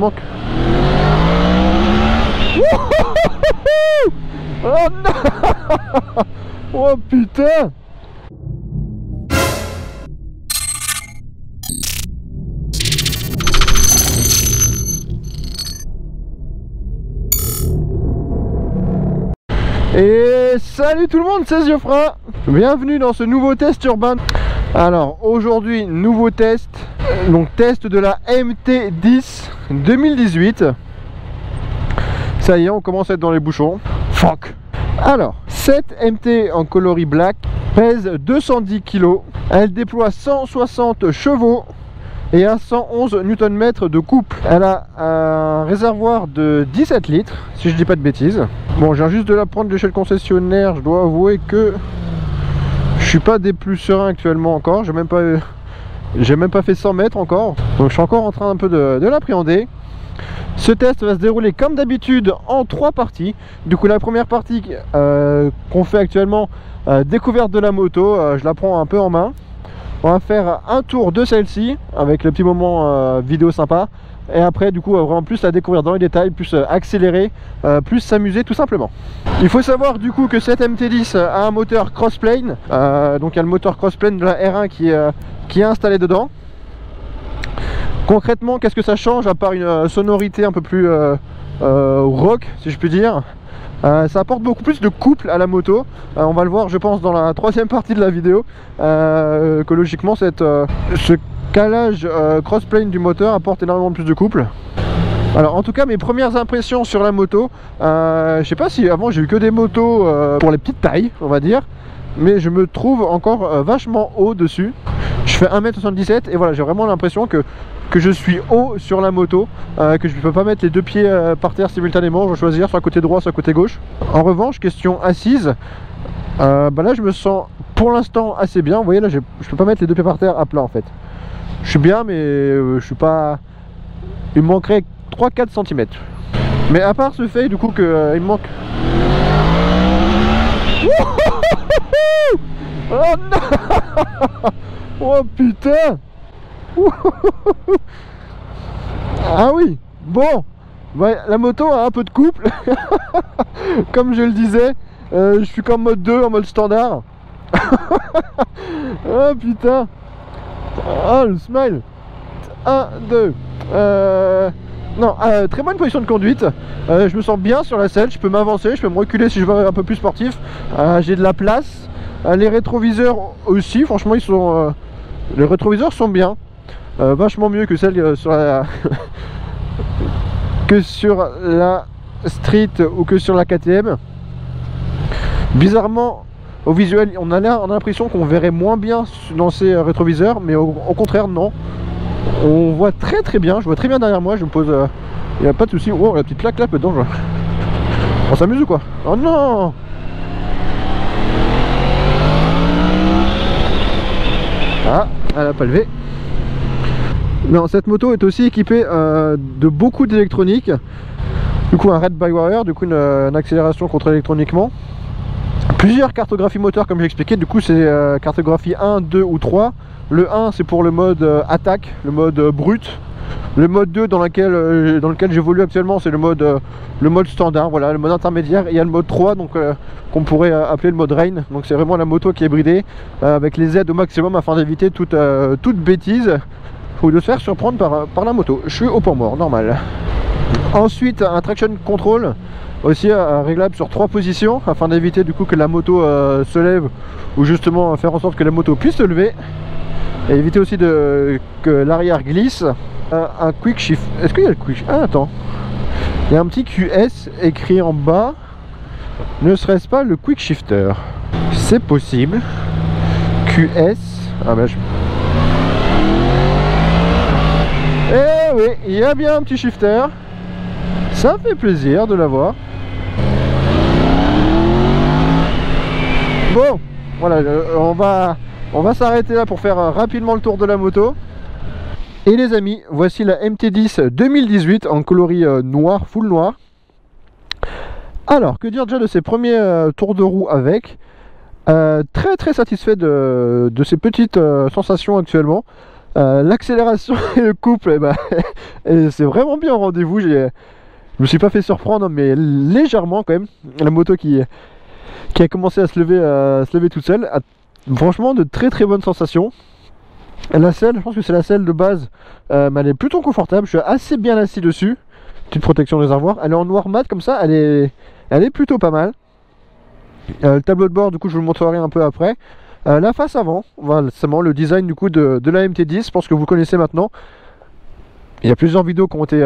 manque. Oh non. Oh putain. Et salut tout le monde, c'est Geoffroy. Bienvenue dans ce nouveau test urbain. Alors aujourd'hui, nouveau test. Donc test de la MT10 2018. Ça y est, on commence à être dans les bouchons. Fuck. Alors, cette MT en coloris black pèse 210 kg. Elle déploie 160 chevaux et a 111 Nm de couple. Elle a un réservoir de 17 litres, si je dis pas de bêtises. Bon, je viens juste de la prendre de chez le concessionnaire. Je dois avouer que je suis pas des plus sereins actuellement encore. J'ai même pas fait 100 mètres encore. Donc je suis encore en train un peu de l'appréhender. Ce test va se dérouler comme d'habitude en 3 parties. Du coup, la première partie qu'on fait actuellement, découverte de la moto, je la prends un peu en main. On va faire un tour de celle-ci avec le petit moment vidéo sympa. Et après, du coup, vraiment plus la découvrir dans les détails, plus accélérer, plus s'amuser tout simplement. Il faut savoir du coup que cette MT10 a un moteur crossplane. Donc il y a le moteur crossplane de la R1 qui est installé dedans. Concrètement, qu'est-ce que ça change à part une sonorité un peu plus rock, si je puis dire. Ça apporte beaucoup plus de couple à la moto. On va le voir, je pense, dans la troisième partie de la vidéo, que logiquement ce calage crossplane du moteur apporte énormément plus de couple. Alors en tout cas, mes premières impressions sur la moto, je sais pas si avant j'ai eu que des motos pour les petites tailles, on va dire, mais je me trouve encore vachement haut dessus. Je fais 1m77 et voilà, j'ai vraiment l'impression que je suis haut sur la moto, que je ne peux pas mettre les deux pieds par terre simultanément. Je dois choisir soit côté droit, soit côté gauche. En revanche, question assise, là je me sens pour l'instant assez bien. Vous voyez là, je peux pas mettre les deux pieds par terre à plat en fait. Je suis bien, mais je suis pas... Il me manquerait 3-4 cm. Mais à part ce fait du coup que il me manque... Oh non. Oh putain. Ah oui, bon, ouais, la moto a un peu de couple. Comme je le disais, je suis qu'en mode 2, en mode standard. Oh putain. Oh le smile. 1, 2 non, très bonne position de conduite. Je me sens bien sur la selle. Je peux m'avancer, je peux me reculer si je veux un peu plus sportif. J'ai de la place. Les rétroviseurs aussi, franchement ils sont les rétroviseurs sont bien. Vachement mieux que celle sur la que sur la Street ou que sur la KTM. Bizarrement, au visuel, on a l'impression qu'on verrait moins bien dans ces rétroviseurs, mais au contraire non. On voit très bien, je vois très bien derrière moi, je me pose... il n'y a pas de souci. Oh, la petite claque là dedans. On s'amuse ou quoi? Oh non. Ah, elle a pas levé. Non, cette moto est aussi équipée de beaucoup d'électronique. Du coup un ride-by-wire, du coup une accélération contrôlée électroniquement. Plusieurs cartographies moteurs comme j'ai expliqué, du coup c'est cartographie 1, 2 ou 3. Le 1 c'est pour le mode attaque, le mode brut. Le mode 2 dans lequel j'évolue actuellement c'est le mode standard, voilà, le mode intermédiaire. Et il y a le mode 3 donc qu'on pourrait appeler le mode rain. Donc c'est vraiment la moto qui est bridée avec les aides au maximum afin d'éviter toute bêtise ou de se faire surprendre par la moto. Je suis au point mort, normal. Ensuite un traction control aussi réglable sur 3 positions afin d'éviter du coup que la moto se lève ou justement faire en sorte que la moto puisse se lever et éviter aussi que l'arrière glisse. Un quick shift, est-ce qu'il y a le quick shift? Ah attends, il y a un petit QS écrit en bas. Ne serait-ce pas le quick shifter? C'est possible. QS, ah bah eh oui, il y a bien un petit shifter. Ça fait plaisir de l'avoir. Bon, voilà, on va s'arrêter là pour faire rapidement le tour de la moto. Et les amis, voici la MT10 2018 en coloris noir, full noir. Alors, que dire déjà de ces premiers tours de roue avec. Très satisfait de ces petites sensations actuellement. L'accélération et le couple, c'est vraiment bien au rendez-vous. Je me suis pas fait surprendre, mais légèrement quand même. La moto qui a commencé à se lever toute seule. Franchement, de très très bonnes sensations. La selle, je pense que c'est la selle de base, mais elle est plutôt confortable. Je suis assez bien assis dessus. Petite protection réservoir. Elle est en noir mat comme ça, elle est plutôt pas mal. Le tableau de bord, du coup, je vous le montrerai un peu après. La face avant, voilà, c'est le design du coup de la MT10. Je pense que vous connaissez maintenant. Il y a plusieurs vidéos qui ont été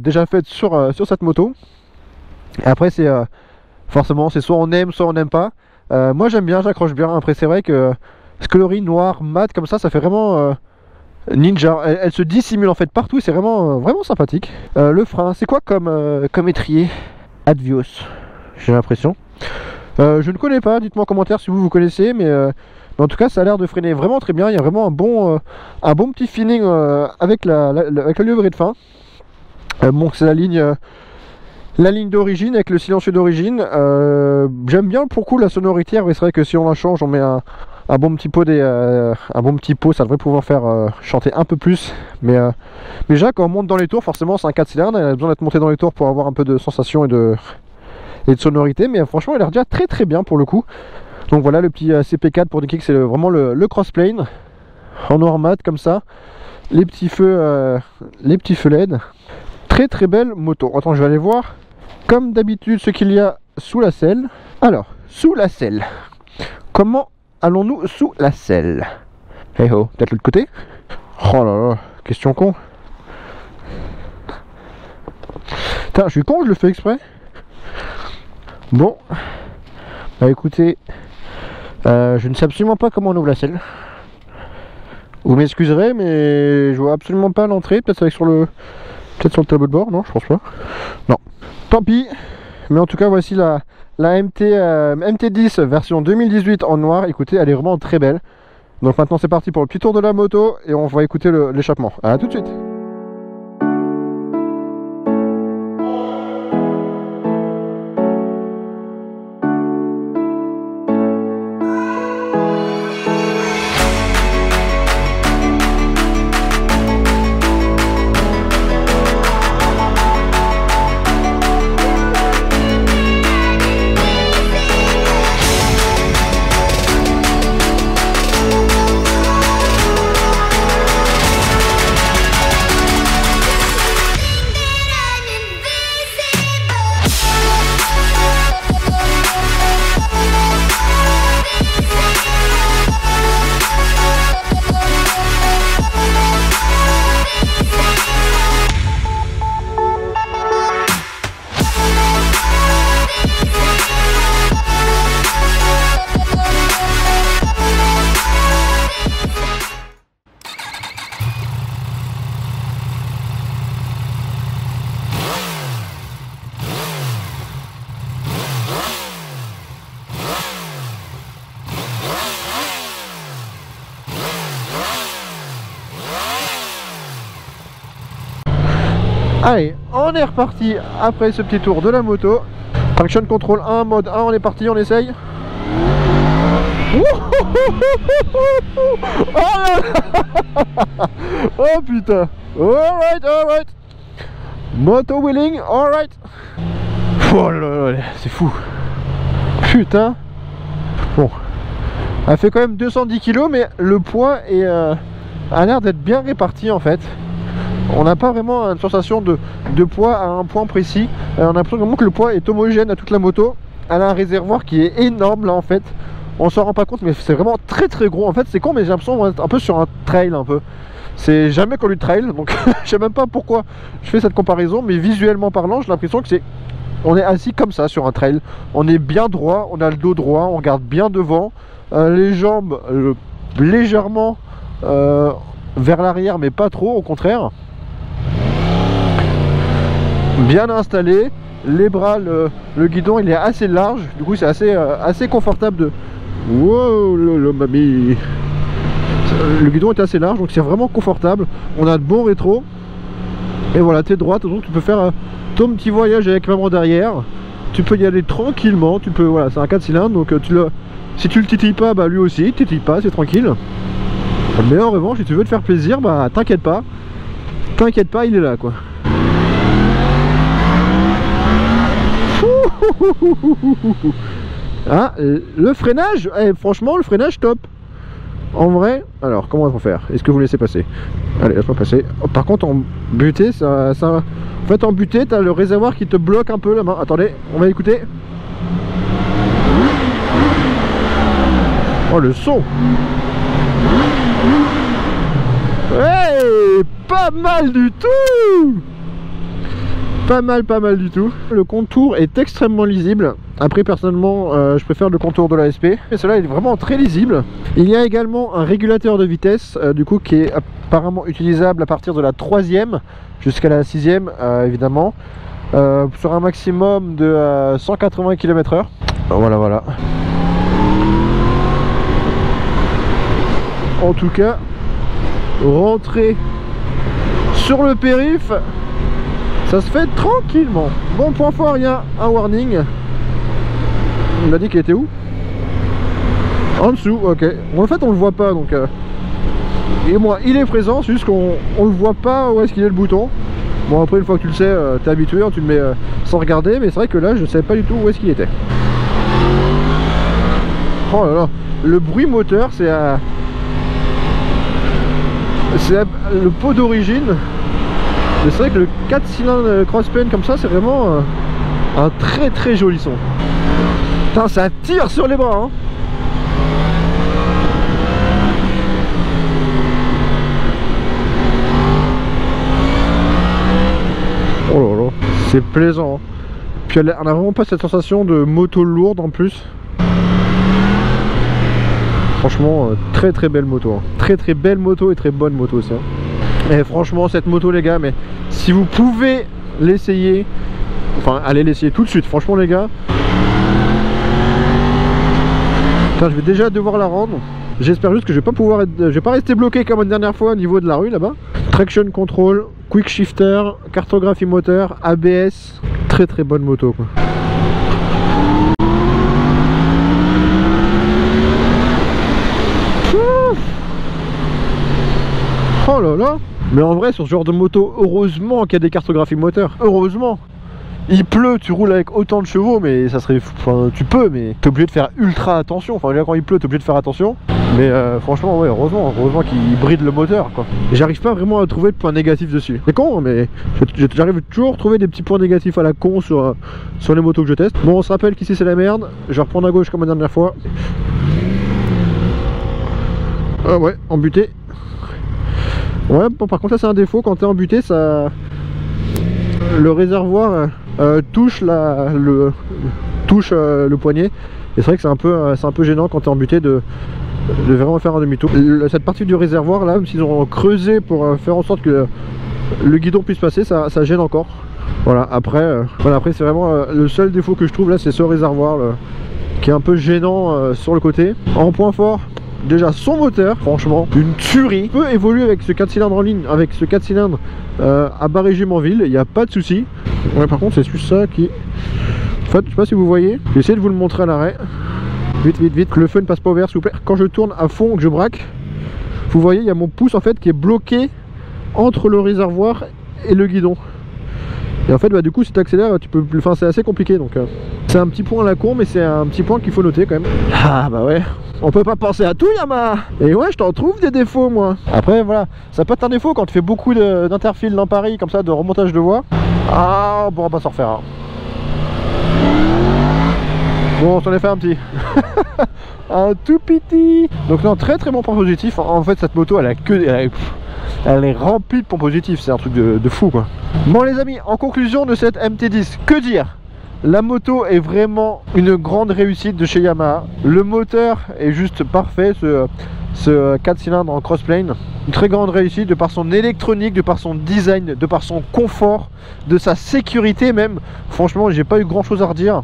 déjà faites sur cette moto. Et après, forcément, c'est soit on aime, soit on n'aime pas. Moi, j'aime bien, j'accroche bien. Après, c'est vrai que ce coloris noir mat comme ça fait vraiment ninja. Elle se dissimule en fait partout. C'est vraiment sympathique. Le frein, c'est quoi comme étrier? Advios, j'ai l'impression. Je ne connais pas, dites-moi en commentaire si vous connaissez, mais en tout cas ça a l'air de freiner vraiment très bien. Il y a vraiment un bon petit feeling avec la livrée de fin. Bon, c'est la ligne d'origine avec le silencieux d'origine. J'aime bien pour le coup la sonorité. C'est vrai que si on la change, on met un bon petit pot, ça devrait pouvoir faire chanter un peu plus. Mais déjà quand on monte dans les tours, forcément c'est un 4 cylindres, il a besoin d'être monté dans les tours pour avoir un peu de sensation et de sonorité, mais franchement il a l'air déjà très très bien pour le coup. Donc voilà le petit CP4 pour indiquer que c'est vraiment le crossplane en noir mat comme ça, les petits feux LED. Très très belle moto. Attends, je vais aller voir comme d'habitude ce qu'il y a sous la selle. Alors sous la selle, comment allons-nous sous la selle? Hey ho, peut-être l'autre côté? Oh là là, question con. Putain, je suis con, je le fais exprès. Bon, bah écoutez, je ne sais absolument pas comment on ouvre la selle. Vous m'excuserez, mais je vois absolument pas l'entrée. Peut-être sur le tableau de bord, non, je pense pas. Non, tant pis. Mais en tout cas, voici la MT10 version 2018 en noir. Écoutez, elle est vraiment très belle. Donc maintenant, c'est parti pour le petit tour de la moto et on va écouter l'échappement. À tout de suite. Allez, on est reparti après ce petit tour de la moto. Traction control 1, mode 1, on est parti, on essaye. Oh putain. Alright. Moto wheeling, alright. Oh là là, c'est fou. Putain. Bon. Elle fait quand même 210 kg, mais le poids a l'air d'être bien réparti en fait. On n'a pas vraiment une sensation de poids à un point précis. On a l'impression vraiment que le poids est homogène à toute la moto. Elle a un réservoir qui est énorme là en fait. On s'en rend pas compte, mais c'est vraiment très très gros. En fait c'est con, mais j'ai l'impression d'être un peu sur un trail un peu. C'est jamais connu de trail, donc je sais même pas pourquoi je fais cette comparaison, mais visuellement parlant, j'ai l'impression que on est assis comme ça sur un trail. On est bien droit, on a le dos droit, on regarde bien devant, les jambes légèrement vers l'arrière, mais pas trop, au contraire. Bien installé, les bras, le guidon il est assez large, du coup c'est assez confortable de... Wow, le mamie. Le guidon est assez large, donc c'est vraiment confortable. On a de bons rétros. Et voilà, t'es droite, donc tu peux faire ton petit voyage avec maman derrière. Tu peux y aller tranquillement, tu peux... Voilà, c'est un 4 cylindres, donc si tu le titilles pas, bah lui aussi, il titille pas, c'est tranquille. Mais en revanche, si tu veux te faire plaisir, bah t'inquiète pas, il est là quoi. Ah, le freinage, franchement le freinage top. En vrai, alors comment on va faire? Est-ce que vous laissez passer? Allez, laisse-moi passer. Oh, par contre en butée, en fait en butée, t'as le réservoir qui te bloque un peu la main. Attendez, on va écouter. Oh le son. Ouais, pas mal du tout. Pas mal du tout. Le contour est extrêmement lisible. Après personnellement je préfère le contour de la SP, mais celui-là est vraiment très lisible. Il y a également un régulateur de vitesse du coup qui est apparemment utilisable à partir de la 3e jusqu'à la 6e évidemment, sur un maximum de 180 km/h. Voilà. En tout cas, rentrer sur le périph', ça se fait tranquillement. Bon, point fort, il y a un warning. Il m'a dit qu'il était où? En dessous, ok. Bon, en fait, on le voit pas, donc... Et moi, il est présent, c'est juste qu'on le voit pas où est-ce qu'il est le bouton. Bon, après, une fois que tu le sais, t'es habitué, tu le mets sans regarder, mais c'est vrai que là, je savais pas du tout où est-ce qu'il était. Oh là là, le bruit moteur, c'est le pot d'origine. Mais c'est vrai que le 4 cylindres crossplane comme ça, c'est vraiment un très joli son. Putain, ça tire sur les bras, hein. Oh là là, c'est plaisant, hein. Puis on a vraiment pas cette sensation de moto lourde en plus. Franchement, très belle moto, hein. Très belle moto et très bonne moto aussi, hein. Et franchement, cette moto les gars, mais si vous pouvez l'essayer, enfin allez l'essayer tout de suite, franchement les gars. Putain, je vais déjà devoir la rendre. J'espère juste que je vais pas rester bloqué comme une dernière fois au niveau de la rue là-bas. Traction control, quick shifter, cartographie moteur, ABS, très bonne moto quoi. Oh là là. Mais en vrai, sur ce genre de moto, heureusement qu'il y a des cartographies moteurs. Heureusement. Il pleut, tu roules avec autant de chevaux, mais ça serait... Enfin, tu peux, mais t'es obligé de faire ultra attention. Enfin, quand il pleut, t'es obligé de faire attention. Mais franchement, ouais, heureusement qu'il bride le moteur, quoi. J'arrive pas vraiment à trouver de points négatifs dessus. C'est con, mais j'arrive toujours à trouver des petits points négatifs à la con sur les motos que je teste. Bon, on se rappelle qu'ici c'est la merde. Je vais reprendre à gauche comme la dernière fois. Ah ouais, en butée. Ouais, bon, par contre, ça c'est un défaut. Quand t'es en butée, ça... Le réservoir touche le poignet. Et c'est vrai que c'est un peu gênant quand t'es en butée de vraiment faire un demi-tour. Cette partie du réservoir là, même s'ils ont creusé pour faire en sorte que le guidon puisse passer, ça gêne encore. Voilà, après c'est vraiment le seul défaut que je trouve là, c'est ce réservoir là, qui est un peu gênant sur le côté. En point fort, déjà son moteur, franchement une tuerie. On peut évoluer avec ce 4 cylindres en ligne, avec ce 4 cylindres à bas régime en ville, il n'y a pas de souci. Ouais, par contre c'est juste ça qui... En fait, je sais pas si vous voyez, je vais essayer de vous le montrer à l'arrêt. Vite, que le feu ne passe pas au vert s'il vous plaît. Quand je tourne à fond, que je braque, vous voyez, il y a mon pouce en fait qui est bloqué entre le réservoir et le guidon. Et en fait, bah, du coup, si tu accélères, tu peux plus... Enfin, c'est assez compliqué, donc... C'est un petit point à la con, mais c'est un petit point qu'il faut noter quand même. Ah bah ouais, on peut pas penser à tout Yamaha. Et ouais, je t'en trouve des défauts moi. Après voilà, ça peut être un défaut quand tu fais beaucoup d'interfile dans Paris, comme ça, de remontage de voie. Ah, on pourra pas s'en refaire, hein. Bon, on s'en est fait un petit. Un tout petit. Donc non, très bon point positif. En fait, cette moto, elle est remplie de points positifs. C'est un truc de fou quoi. Bon les amis, en conclusion de cette MT10, que dire? La moto est vraiment une grande réussite de chez Yamaha. Le moteur est juste parfait, ce 4 cylindres en crossplane. Une très grande réussite de par son électronique, de par son design, de par son confort, de sa sécurité même. Franchement, j'ai pas eu grand chose à redire.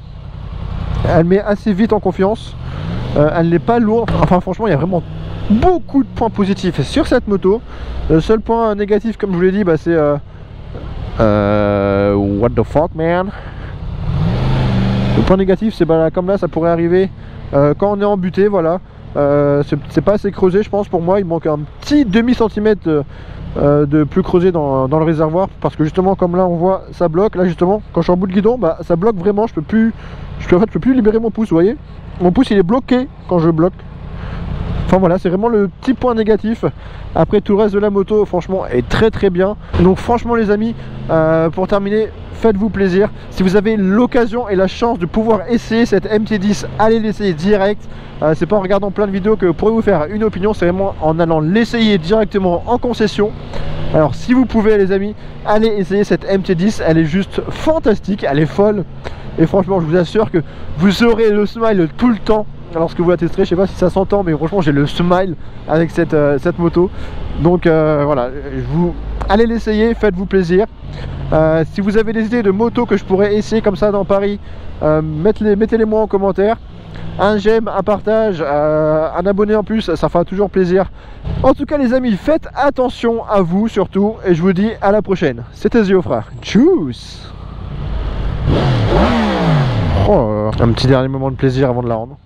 Elle met assez vite en confiance. Elle n'est pas lourde. Enfin franchement, il y a vraiment beaucoup de points positifs sur cette moto. Le seul point négatif, comme je vous l'ai dit, bah, c'est what the fuck man. Le point négatif, c'est bah, comme là ça pourrait arriver quand on est en butée, voilà. c'est pas assez creusé je pense pour moi, il manque un petit demi-centimètre de plus creusé dans le réservoir, parce que justement comme là on voit ça bloque, là justement quand je suis en bout de guidon bah ça bloque vraiment, je peux plus libérer mon pouce, vous voyez, mon pouce il est bloqué quand je bloque. Enfin voilà, c'est vraiment le petit point négatif. Après tout le reste de la moto franchement est très bien. Donc franchement les amis, pour terminer, faites-vous plaisir. Si vous avez l'occasion et la chance de pouvoir essayer cette MT10, allez l'essayer direct. C'est pas en regardant plein de vidéos que vous pourrez vous faire une opinion, c'est vraiment en allant l'essayer directement en concession. Alors si vous pouvez les amis, allez essayer cette MT10, elle est juste fantastique, elle est folle. Et franchement je vous assure que vous aurez le smile tout le temps lorsque vous la testerez. Je sais pas si ça s'entend, mais franchement j'ai le smile avec cette moto. Donc voilà, allez l'essayer, faites-vous plaisir. Si vous avez des idées de motos que je pourrais essayer comme ça dans Paris, mettez-les moi en commentaire. Un j'aime, un partage, un abonné en plus, ça fera toujours plaisir. En tout cas les amis, faites attention à vous surtout, et je vous dis à la prochaine. C'était Zio Frère, tchuss. Oh, un petit dernier moment de plaisir avant de la rendre.